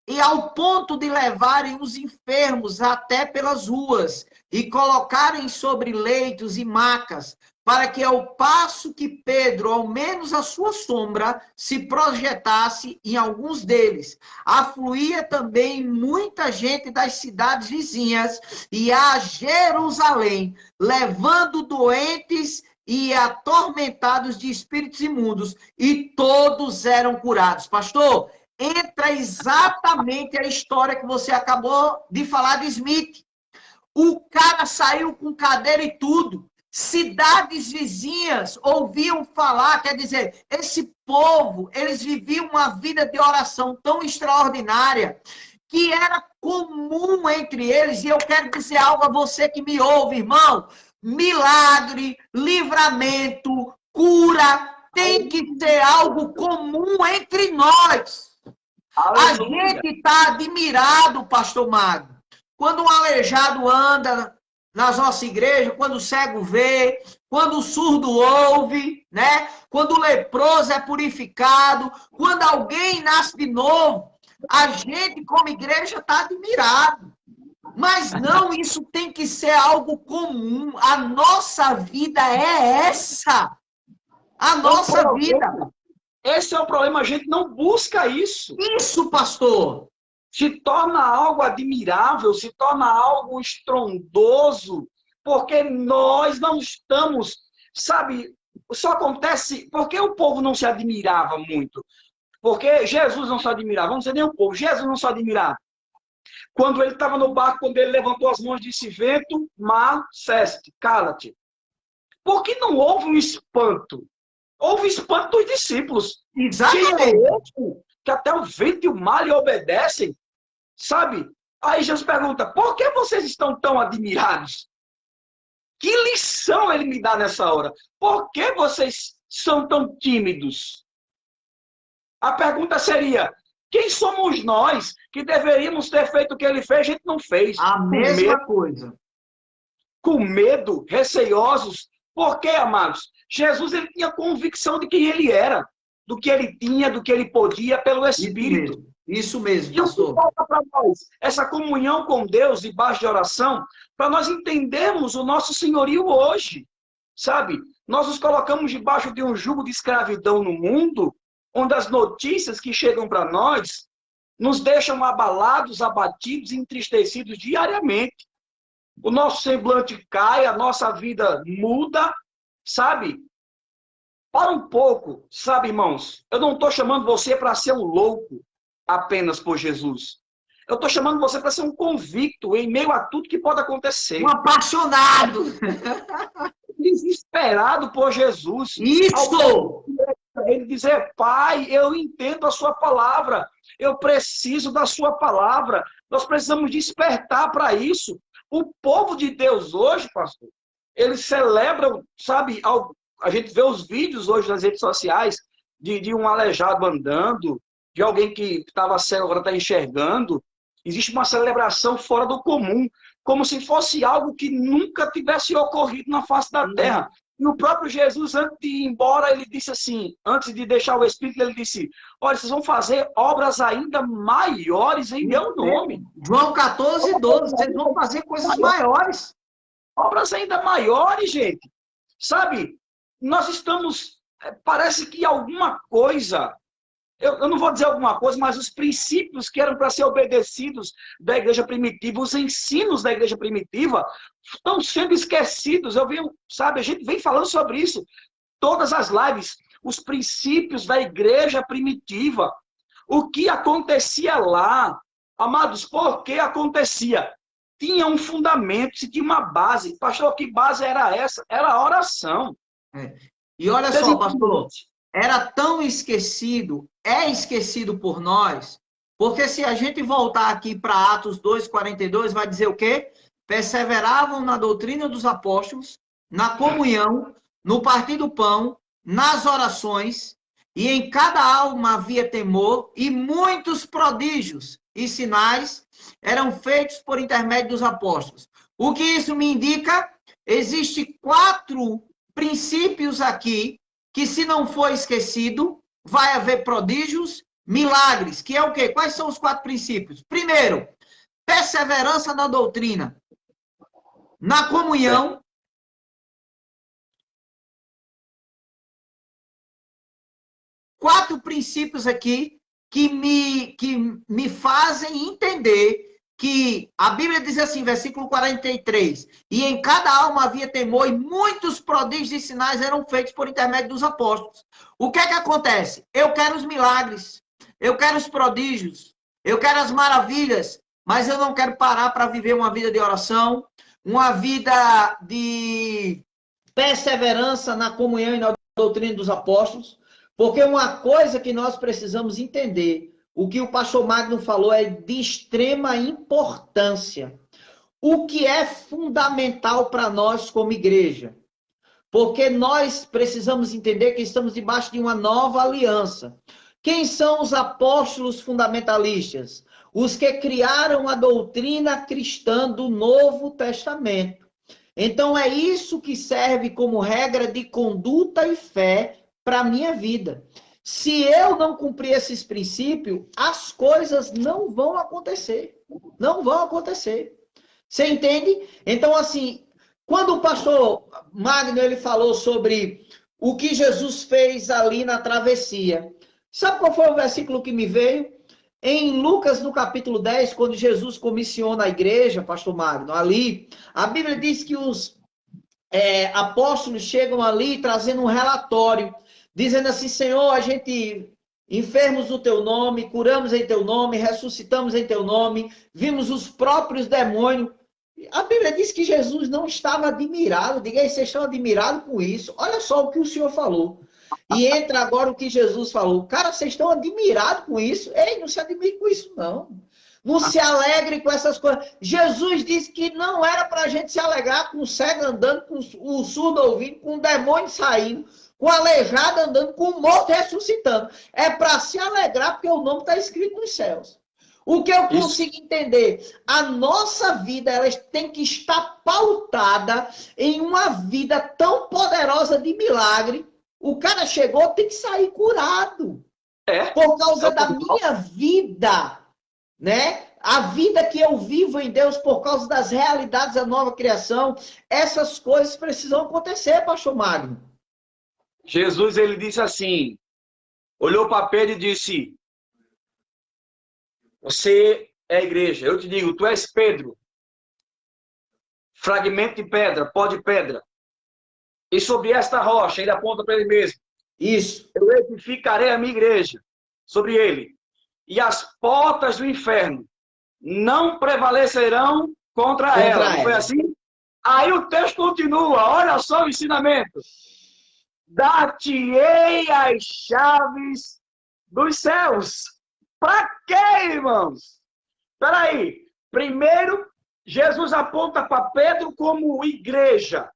A: E ao ponto de levarem os enfermos até pelas ruas e colocarem sobre leitos e macas, para que ao passo que Pedro, ao menos a sua sombra, se projetasse em alguns deles. Afluía também muita gente das cidades vizinhas e a Jerusalém, levando doentes e atormentados de espíritos imundos, e todos eram curados. Pastor, entra exatamente a história que você acabou de falar de Smith. O cara saiu com cadeira e tudo. Cidades vizinhas ouviam falar, quer dizer, esse povo, eles viviam uma vida de oração tão extraordinária, que era comum entre eles. E eu quero dizer algo a você que me ouve, irmão: milagre, livramento, cura, tem que ser algo comum entre nós. A gente está admirado, pastor Magno, quando um aleijado anda nas nossas igrejas, quando o cego vê, quando o surdo ouve, né? Quando o leproso é purificado, quando alguém nasce de novo, a gente como igreja está admirado. Mas não, isso tem que ser algo comum. A nossa vida é essa. A nossa vida.
B: Esse é o problema, a gente não busca isso.
A: Isso, pastor!
B: Se torna algo admirável, se torna algo estrondoso, porque nós não estamos, sabe, só acontece, porque o povo não se admirava muito? Porque Jesus não se admirava, vamos dizer nem o povo, Jesus não se admirava. Quando ele estava no barco, quando ele levantou as mãos e disse, vento, mar, cesse, cala-te. Por que não houve um espanto? Houve espanto dos discípulos.
A: Exatamente.
B: Quem é esse que até o vento e o mar lhe obedecem? Sabe? Aí Jesus pergunta, por que vocês estão tão admirados? Que lição ele me dá nessa hora? Por que vocês são tão tímidos? A pergunta seria, quem somos nós que deveríamos ter feito o que ele fez, a gente não fez?
A: A mesma coisa.
B: Com medo, receiosos. Por quê, amados? Jesus ele tinha convicção de quem ele era, do que ele tinha, do que ele podia, pelo Espírito.
A: Isso mesmo,
B: e
A: pastor.
B: E o que falta para nós? Essa comunhão com Deus, debaixo de oração, para nós entendermos o nosso senhorio hoje. Sabe? Nós nos colocamos debaixo de um jugo de escravidão no mundo, onde as notícias que chegam para nós nos deixam abalados, abatidos e entristecidos diariamente. O nosso semblante cai, a nossa vida muda, sabe? Para um pouco, sabe, irmãos? Eu não estou chamando você para ser um louco apenas por Jesus. Eu estou chamando você para ser um convicto em meio a tudo que pode acontecer.
A: Um apaixonado.
B: Desesperado por Jesus.
A: Isso!
B: Ele dizer, Pai, eu entendo a sua palavra. Eu preciso da sua palavra. Nós precisamos despertar para isso. O povo de Deus hoje, pastor, eles celebram, sabe, a gente vê os vídeos hoje nas redes sociais de um aleijado andando, de alguém que estava cego agora está enxergando. Existe uma celebração fora do comum, como se fosse algo que nunca tivesse ocorrido na face da terra. E o próprio Jesus, antes de ir embora, ele disse assim, antes de deixar o Espírito, ele disse, olha, vocês vão fazer obras ainda maiores em meu nome.
A: João 14, 12, vocês vão fazer coisas maiores.
B: Obras ainda maiores, gente. Sabe, nós estamos, parece que alguma coisa, eu não vou dizer alguma coisa, mas os princípios que eram para ser obedecidos da igreja primitiva, os ensinos da igreja primitiva, estão sendo esquecidos. Eu venho, sabe, a gente vem falando sobre isso. Todas as lives, os princípios da igreja primitiva. O que acontecia lá, amados, por que acontecia? Tinha um fundamento, se tinha uma base. Pastor, que base era essa? Era a oração.
A: E olha só, pastor, era tão esquecido, é esquecido por nós, porque se a gente voltar aqui para Atos 2:42, vai dizer o quê? Perseveravam na doutrina dos apóstolos, na comunhão, no partir do pão, nas orações, e em cada alma havia temor, e muitos prodígios e sinais eram feitos por intermédio dos apóstolos. O que isso me indica? Existem 4 princípios aqui, que se não for esquecido, vai haver prodígios, milagres, que é o quê? Quais são os 4 princípios? Primeiro, perseverança na doutrina, na comunhão, quatro princípios aqui que me fazem entender que a Bíblia diz assim, versículo 43, e em cada alma havia temor, e muitos prodígios e sinais eram feitos por intermédio dos apóstolos. O que é que acontece? Eu quero os milagres, eu quero os prodígios, eu quero as maravilhas, mas eu não quero parar para viver uma vida de oração, uma vida de perseverança na comunhão e na doutrina dos apóstolos, porque uma coisa que nós precisamos entender, o que o pastor Magno falou é de extrema importância. O que é fundamental para nós como igreja? Porque nós precisamos entender que estamos debaixo de uma nova aliança. Quem são os apóstolos fundamentalistas? Os que criaram a doutrina cristã do Novo Testamento. Então é isso que serve como regra de conduta e fé para a minha vida. Se eu não cumprir esses princípios, as coisas não vão acontecer. Não vão acontecer. Você entende? Então, assim, quando o pastor Magno ele falou sobre o que Jesus fez ali na travessia. Sabe qual foi o versículo que me veio? Em Lucas, no capítulo 10, quando Jesus comissiona a igreja, pastor Magno, ali, a Bíblia diz que os apóstolos chegam ali trazendo um relatório, dizendo assim, Senhor, a gente enfermos no teu nome, curamos em teu nome, ressuscitamos em teu nome, vimos os próprios demônios. A Bíblia diz que Jesus não estava admirado. Diga aí, vocês estão admirados com isso? Olha só o que o Senhor falou. E entra agora o que Jesus falou. Cara, vocês estão admirados com isso? Ei, não se admire com isso, não. Não se alegre com essas coisas. Jesus disse que não era para a gente se alegrar com o cego andando, com o surdo ouvindo, com o demônio saindo, com o aleijado andando, com o morto ressuscitando. É para se alegrar porque o nome está escrito nos céus. O que eu consigo entender? A nossa vida ela tem que estar pautada em uma vida tão poderosa de milagre. O cara chegou, tem que sair curado. Por causa da minha vida, né? A vida que eu vivo em Deus por causa das realidades da nova criação. Essas coisas precisam acontecer, pastor Magno.
B: Jesus, ele disse assim, olhou para Pedro e disse, você é a igreja. Eu te digo, tu és Pedro. Fragmento de pedra, pó de pedra. E sobre esta rocha, ele aponta para ele mesmo.
A: Isso.
B: Eu edificarei a minha igreja sobre ele. E as portas do inferno não prevalecerão contra ela. Não foi assim? Aí o texto continua. Olha só o ensinamento. Dar-te-ei as chaves dos céus. Para quê, irmãos? Espera aí. Primeiro, Jesus aponta para Pedro como igreja.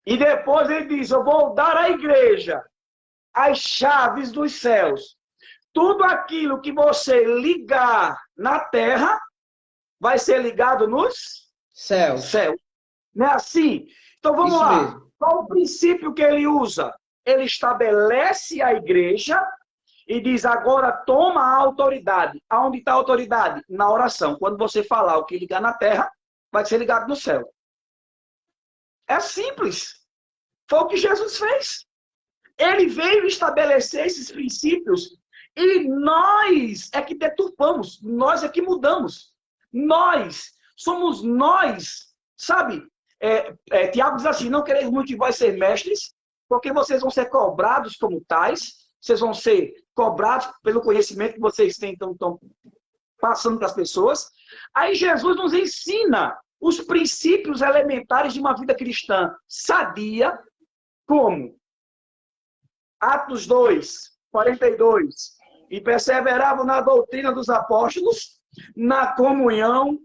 B: E depois ele diz, eu vou dar à igreja as chaves dos céus. Tudo aquilo que você ligar na terra, vai ser ligado nos
A: céus.
B: Não é assim? Então vamos
A: Isso
B: lá.
A: mesmo.
B: Qual o princípio que ele usa? Ele estabelece a igreja e diz, agora toma a autoridade. Aonde está a autoridade? Na oração. Quando você falar o que ligar na terra, vai ser ligado no céu. É simples. Foi o que Jesus fez. Ele veio estabelecer esses princípios e nós é que deturpamos, nós é que mudamos. Somos nós, sabe? Tiago diz assim, não quereis muito de vós ser mestres, porque vocês vão ser cobrados como tais, vocês vão ser cobrados pelo conhecimento que vocês têm, estão passando para as pessoas. Aí Jesus nos ensina os princípios elementares de uma vida cristã sadia, como Atos 2, 42. E perseveravam na doutrina dos apóstolos, na comunhão,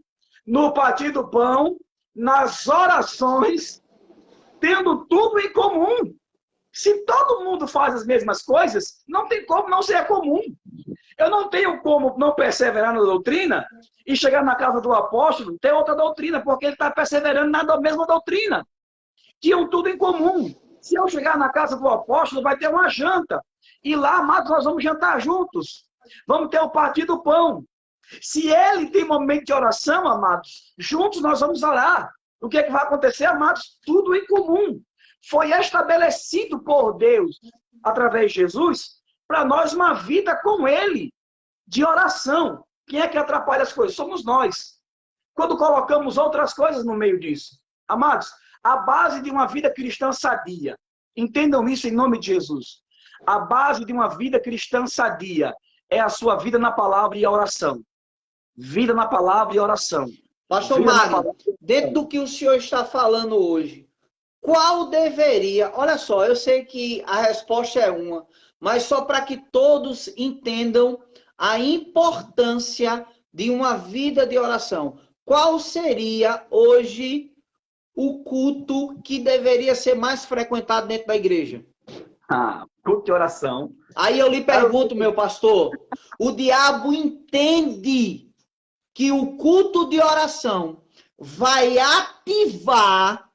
B: no partir do pão, nas orações, tendo tudo em comum. Se todo mundo faz as mesmas coisas, não tem como não ser comum. Eu não tenho como não perseverar na doutrina e chegar na casa do apóstolo ter outra doutrina, porque ele está perseverando na mesma doutrina. Tinham tudo em comum. Se eu chegar na casa do apóstolo, vai ter uma janta. E lá, amados, nós vamos jantar juntos. Vamos ter o partir do pão. Se ele tem momento de oração, amados, juntos nós vamos orar. O que é que vai acontecer, amados? Tudo em comum. Foi estabelecido por Deus, através de Jesus, para nós uma vida com ele, de oração. Quem é que atrapalha as coisas? Somos nós. Quando colocamos outras coisas no meio disso. Amados, a base de uma vida cristã sadia. Entendam isso em nome de Jesus. A base de uma vida cristã sadia é a sua vida na palavra e a oração. Vida na palavra e oração.
A: Pastor Magno, dentro do que o senhor está falando hoje, qual deveria... Olha só, eu sei que a resposta é uma, mas só para que todos entendam a importância de uma vida de oração. Qual seria hoje o culto que deveria ser mais frequentado dentro da igreja?
B: Culto de oração.
A: Aí eu lhe pergunto, meu pastor, o diabo entende que o culto de oração vai ativar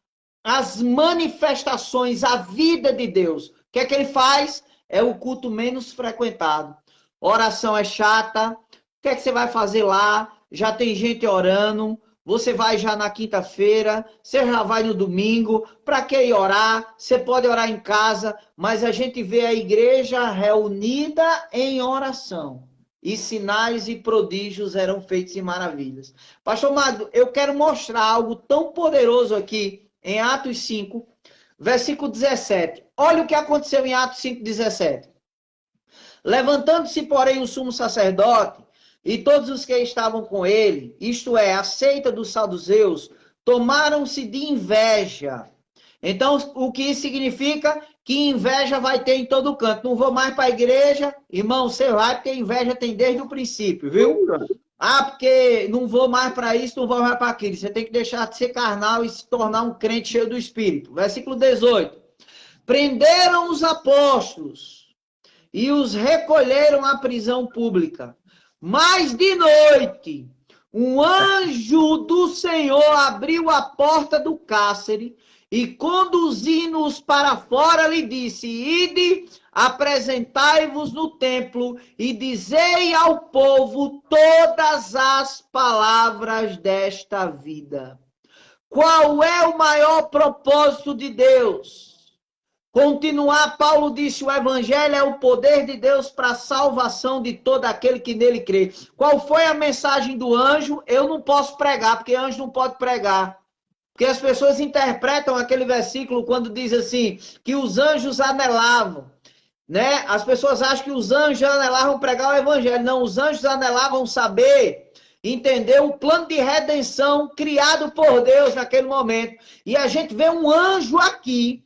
A: as manifestações, a vida de Deus. O que é que ele faz? É o culto menos frequentado. Oração é chata. O que é que você vai fazer lá? Já tem gente orando. Você vai já na quinta-feira, você já vai no domingo. Para que ir orar? Você pode orar em casa, mas a gente vê a igreja reunida em oração. E sinais e prodígios eram feitos em maravilhas. Pastor Magno, eu quero mostrar algo tão poderoso aqui em Atos 5, versículo 17. Olha o que aconteceu em Atos 5, 17. Levantando-se, porém, o sumo sacerdote e todos os que estavam com ele, isto é, a seita dos saduceus, tomaram-se de inveja. Então, o que isso significa? Que inveja vai ter em todo canto. Não vou mais para a igreja, irmão, você vai, porque inveja tem desde o princípio, viu? Ah, porque não vou mais para isso, não vou mais para aquilo. Você tem que deixar de ser carnal e se tornar um crente cheio do Espírito. Versículo 18. Prenderam os apóstolos e os recolheram à prisão pública. Mas de noite, um anjo do Senhor abriu a porta do cárcere e, conduzindo-os para fora, lhe disse: Ide, apresentai-vos no templo e dizei ao povo todas as palavras desta vida. Qual é o maior propósito de Deus? Continuar, Paulo disse, o evangelho é o poder de Deus para a salvação de todo aquele que nele crê. Qual foi a mensagem do anjo? Eu não posso pregar, porque anjo não pode pregar. Porque as pessoas interpretam aquele versículo quando diz assim, que os anjos anelavam, né? As pessoas acham que os anjos anelavam pregar o evangelho. Não, os anjos anelavam saber, entender o plano de redenção criado por Deus naquele momento. E a gente vê um anjo aqui,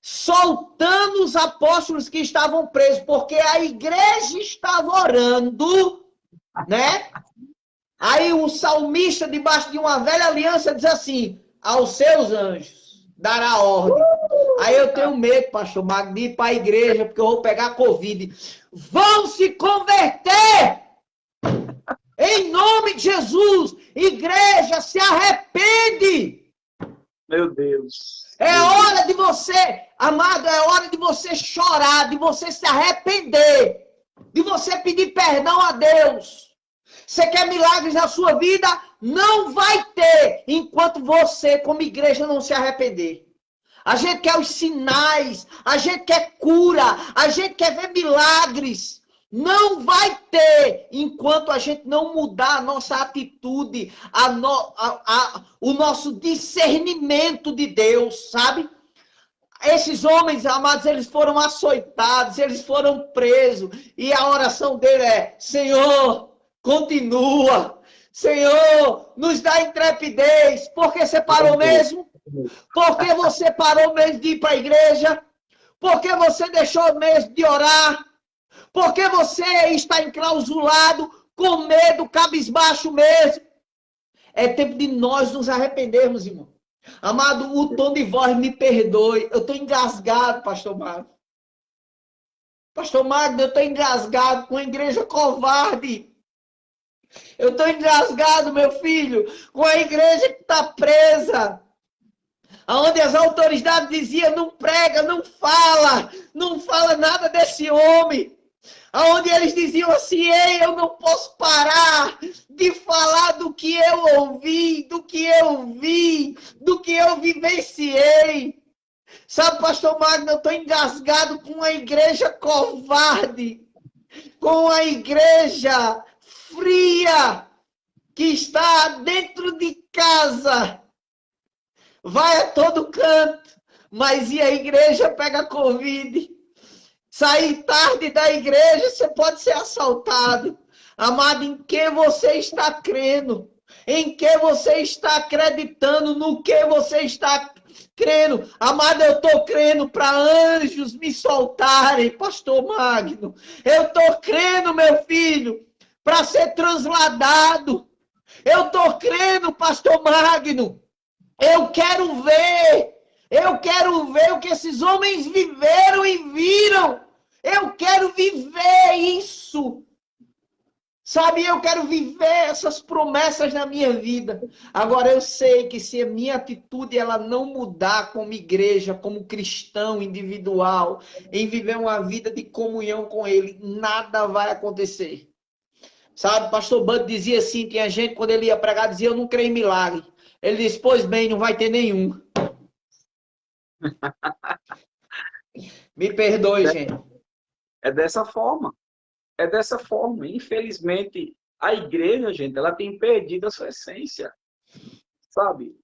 A: soltando os apóstolos que estavam presos, porque a igreja estava orando, né? Aí o salmista, debaixo de uma velha aliança, diz assim, aos seus anjos dará ordem. Aí eu tenho medo, pastor Magno, de ir para a igreja, porque eu vou pegar Covid. Vão se converter! Em nome de Jesus! Igreja, se arrepende!
B: Meu Deus.
A: É hora de você, amado, é hora de você chorar, de você se arrepender, de você pedir perdão a Deus. Você quer milagres na sua vida? Não vai ter, enquanto você, como igreja, não se arrepender. A gente quer os sinais, a gente quer cura, a gente quer ver milagres. Não vai ter, enquanto a gente não mudar a nossa atitude, o nosso discernimento de Deus, sabe? Esses homens, amados, eles foram açoitados, eles foram presos. E a oração dele é, Senhor, continua. Senhor, nos dá intrepidez. Por que você parou mesmo? Por que você parou mesmo de ir para a igreja? Por que você deixou mesmo de orar? Porque você está enclausulado, com medo, cabisbaixo mesmo. É tempo de nós nos arrependermos, irmão. Amado, o tom de voz me perdoe. Eu estou engasgado, pastor Magno. Pastor Magno, eu estou engasgado com a igreja covarde. Eu estou engasgado, meu filho, com a igreja que está presa. Onde as autoridades diziam, não prega, não fala nada desse homem. Onde eles diziam assim, ei, eu não posso parar de falar do que eu ouvi, do que eu vi, do que eu vivenciei. Sabe, pastor Magno, eu estou engasgado com a igreja covarde, com a igreja fria, que está dentro de casa, vai a todo canto, mas e a igreja pega Covid. Sair tarde da igreja, você pode ser assaltado. Amado, em que você está crendo? Em que você está acreditando? No que você está crendo? Amado, eu estou crendo para anjos me soltarem, pastor Magno. Eu estou crendo, meu filho, para ser transladado. Eu estou crendo, pastor Magno. Eu quero ver o que esses homens viveram e viram. Eu quero viver isso. Sabe, eu quero viver essas promessas na minha vida. Agora, eu sei que se a minha atitude ela não mudar como igreja, como cristão individual, em viver uma vida de comunhão com Ele, nada vai acontecer. Sabe, pastor Bando dizia assim, tinha gente, quando ele ia pregar, dizia, eu não creio em milagre. Ele disse, pois bem, não vai ter nenhum. Me perdoe, gente.
B: É dessa forma. É dessa forma. Infelizmente, a igreja, gente, ela tem perdido a sua essência. Sabe?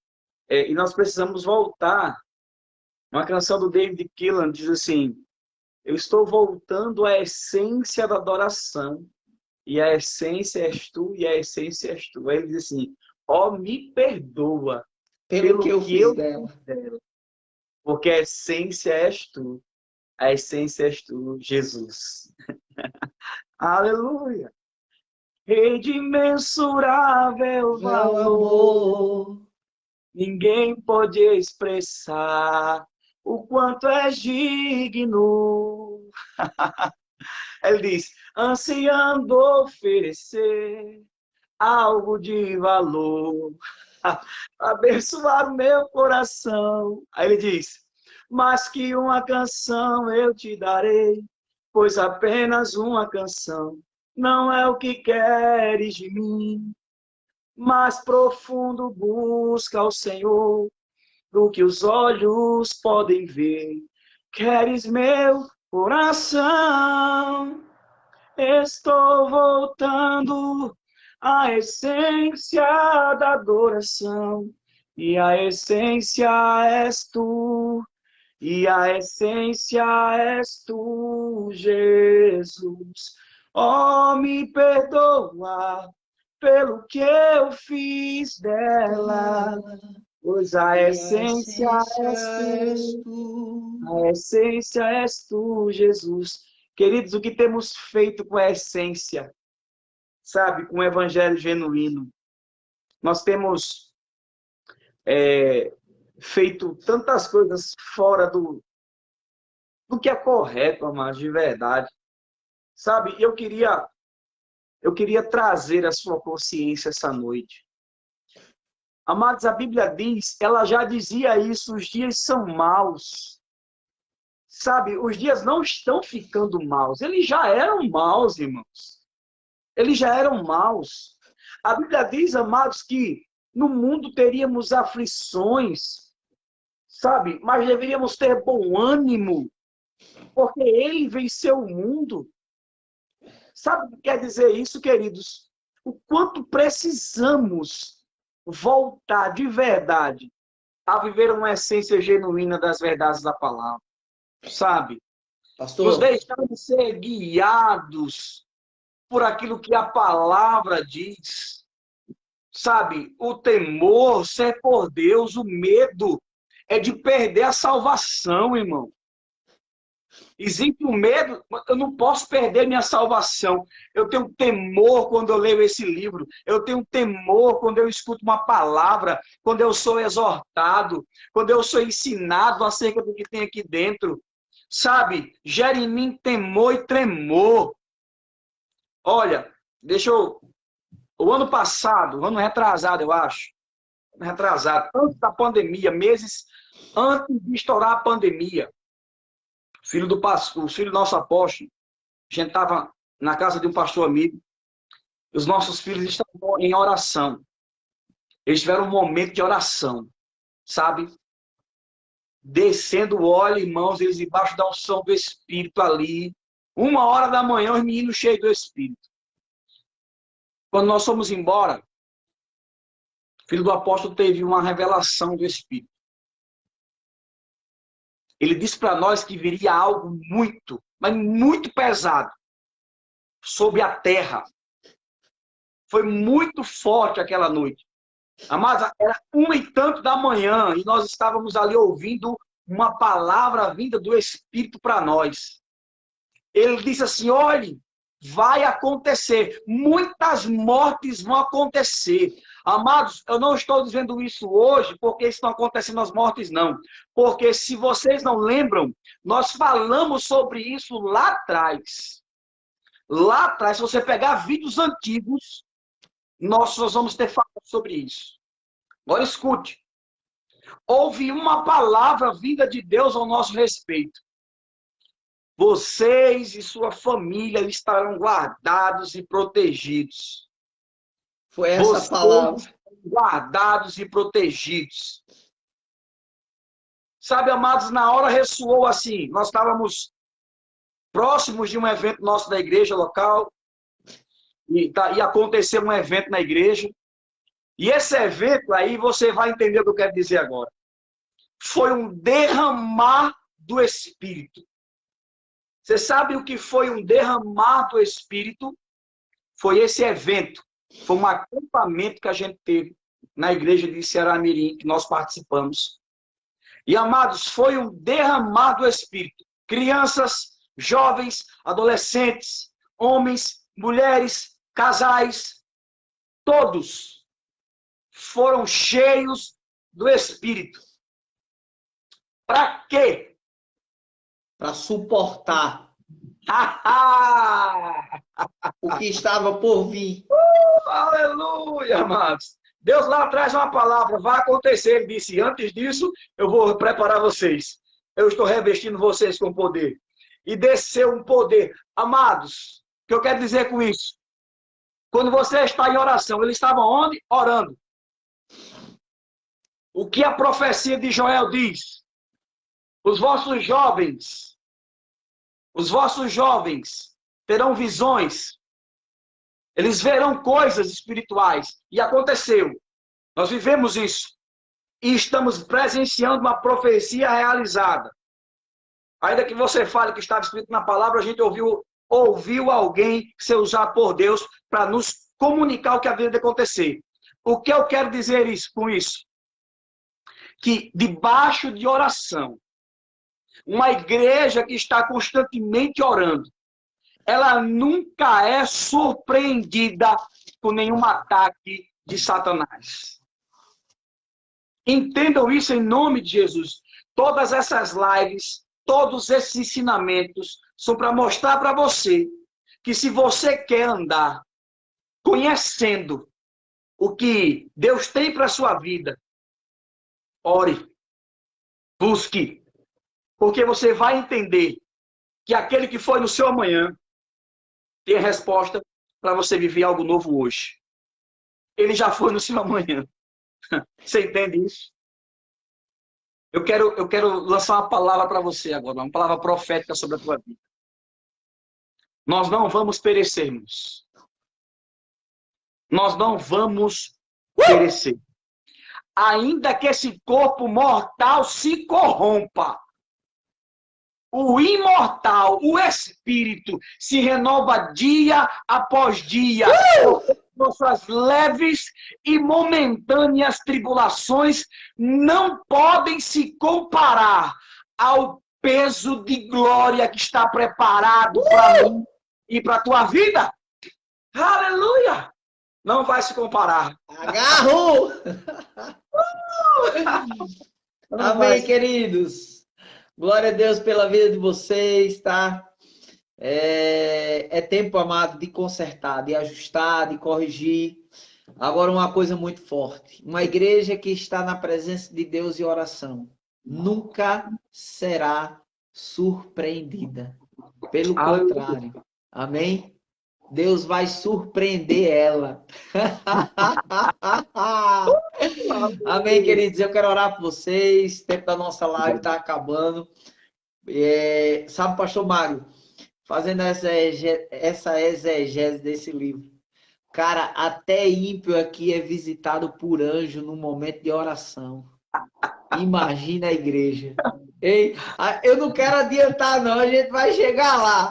B: E nós precisamos voltar. Uma canção do David Keelan diz assim, eu estou voltando à essência da adoração. E a essência és tu, e a essência és tu. Aí ele diz assim, ó, me perdoa
A: Pelo que eu fiz dela.
B: Porque a essência és tu. A essência és tu, Jesus. Aleluia. Rei de imensurável valor, ninguém pode expressar o quanto és digno. Ele diz, ansiando oferecer algo de valor, abençoar o meu coração. Aí ele diz, mas que uma canção eu te darei, pois apenas uma canção não é o que queres de mim. Mais profundo busca o Senhor do que os olhos podem ver. Queres meu coração? Estou voltando à essência da adoração. E a essência és tu. E a essência és tu, Jesus. Oh, me perdoa pelo que eu fiz dela, pois a essência és tu. A essência és tu, Jesus. Queridos, o que temos feito com a essência, sabe, com o evangelho genuíno? Nós temos feito tantas coisas fora do que é correto, amados, de verdade. Sabe, eu queria trazer a sua consciência essa noite. Amados, a Bíblia diz, ela já dizia isso, os dias são maus. Sabe, os dias não estão ficando maus, eles já eram maus, irmãos. Eles já eram maus. A Bíblia diz, amados, que no mundo teríamos aflições, sabe? Mas deveríamos ter bom ânimo, porque ele venceu o mundo. Sabe o que quer dizer isso, queridos? O quanto precisamos voltar de verdade a viver uma essência genuína das verdades da palavra. Sabe?
A: Pastor,
B: nos deixamos ser guiados por aquilo que a palavra diz. Sabe? O temor, ser por Deus, o medo é de perder a salvação, irmão. Existe o medo, eu não posso perder minha salvação. Eu tenho temor quando eu leio esse livro. Eu tenho temor quando eu escuto uma palavra, quando eu sou exortado, quando eu sou ensinado acerca do que tem aqui dentro. Sabe? Gera em mim temor e tremor. Olha, o ano passado, o ano retrasado, eu acho. Retrasado, antes da pandemia, meses antes de estourar a pandemia. Filho do pastor, o filho do nosso apóstolo, a gente estava na casa de um pastor amigo, e os nossos filhos estavam em oração. Eles tiveram um momento de oração, sabe? Descendo o óleo, irmãos, eles embaixo da unção do Espírito ali. 1h da manhã, os meninos cheios do Espírito. Quando nós fomos embora, o filho do apóstolo teve uma revelação do Espírito. Ele disse para nós que viria algo muito, mas muito pesado sobre a terra. Foi muito forte aquela noite. Amados, era 1h da manhã e nós estávamos ali ouvindo uma palavra vinda do Espírito para nós. Ele disse assim, olhe, vai acontecer, muitas mortes vão acontecer. Amados, eu não estou dizendo isso hoje porque estão acontecendo as mortes, não. Porque se vocês não lembram, nós falamos sobre isso lá atrás. Lá atrás, se você pegar vídeos antigos, nós vamos ter falado sobre isso. Agora escute. Houve uma palavra vinda de Deus ao nosso respeito. vocês e sua família estarão guardados e protegidos.
A: Foi essa
B: vocês
A: palavra.
B: Guardados e protegidos. Sabe, amados, na hora ressoou assim. Nós estávamos próximos de um evento nosso da igreja local. E aconteceu um evento na igreja. E esse evento aí, você vai entender o que eu quero dizer agora. Foi um derramar do Espírito. Você sabe o que foi um derramar do Espírito? Foi esse evento. Foi um acampamento que a gente teve na igreja de Ceará-Mirim, que nós participamos. E, amados, foi um derramar do Espírito. Crianças, jovens, adolescentes, homens, mulheres, casais, todos foram cheios do Espírito. Para quê?
A: Para suportar o que estava por vir.
B: Aleluia, amados. Deus lá traz uma palavra, vai acontecer. Ele disse, antes disso, eu vou preparar vocês. Eu estou revestindo vocês com poder. E desceu um poder. Amados, o que eu quero dizer com isso? Quando você está em oração, ele estava onde? Orando. O que a profecia de Joel diz? Os vossos jovens terão visões. Eles verão coisas espirituais. E aconteceu. Nós vivemos isso. E estamos presenciando uma profecia realizada. Ainda que você fale que estava escrito na palavra, a gente ouviu alguém ser usado por Deus para nos comunicar o que havia de acontecer. O que eu quero dizer com isso? Que debaixo de oração, uma igreja que está constantemente orando, ela nunca é surpreendida com nenhum ataque de Satanás. Entendam isso em nome de Jesus. Todas essas lives, todos esses ensinamentos são para mostrar para você que se você quer andar conhecendo o que Deus tem para a sua vida, ore, busque, porque você vai entender que aquele que foi no seu amanhã tem a resposta para você viver algo novo hoje. Ele já foi no seu amanhã. Você entende isso? Eu quero lançar uma palavra para você agora, uma palavra profética sobre a tua vida. Nós não vamos perecermos. Nós não vamos perecer. Ainda que esse corpo mortal se corrompa, o imortal, o espírito, se renova dia após dia. Nossas leves e momentâneas tribulações não podem se comparar ao peso de glória que está preparado para mim e para a tua vida. Aleluia! Não vai se comparar.
A: Agarro! Amém, queridos. Glória a Deus pela vida de vocês, tá? É tempo, amado, de consertar, de ajustar, de corrigir. Agora, uma coisa muito forte. Uma igreja que está na presença de Deus e oração nunca será surpreendida. Pelo contrário. Amém? Deus vai surpreender ela. Amém, queridos? Eu quero orar por vocês. O tempo da nossa live está acabando. Sabe, pastor Mário, fazendo essa exegese desse livro. Cara, até ímpio aqui é visitado por anjo no momento de oração. Imagina a igreja. Ei, eu não quero adiantar, não. A gente vai chegar lá.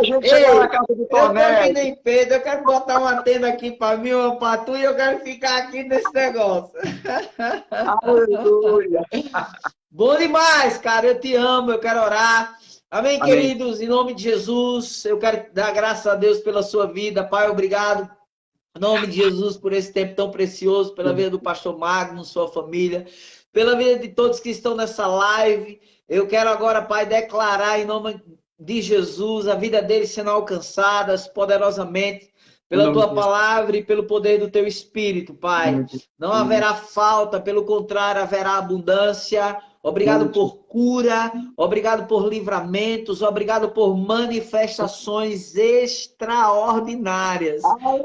B: Chegar na casa do Tornel.
A: Eu tô que nem Pedro. Eu quero botar uma tenda aqui para mim, uma para tu, e eu quero ficar aqui nesse negócio.
B: Aleluia.
A: Bom demais, cara. Eu te amo. Eu quero orar. Amém,
B: Amém,
A: queridos? Em nome de Jesus, eu quero dar graças a Deus pela sua vida. Pai, obrigado. Em nome de Jesus, por esse tempo tão precioso, pela vida do pastor Magno, sua família, pela vida de todos que estão nessa live. Eu quero agora, Pai, declarar em nome de Jesus a vida deles sendo alcançadas poderosamente pela tua palavra e pelo poder do teu Espírito, Pai. Não haverá falta, pelo contrário, haverá abundância. obrigado por cura, obrigado por livramentos, obrigado por manifestações extraordinárias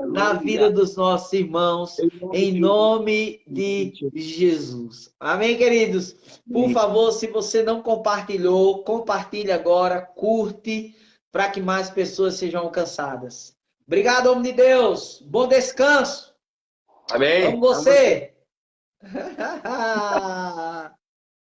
A: na vida dos nossos irmãos, em nome de Jesus. Amém, queridos? Por favor, se você não compartilhou, compartilhe agora, curte, para que mais pessoas sejam alcançadas. Obrigado, homem de Deus. Bom descanso.
B: Amém.
A: Amo você.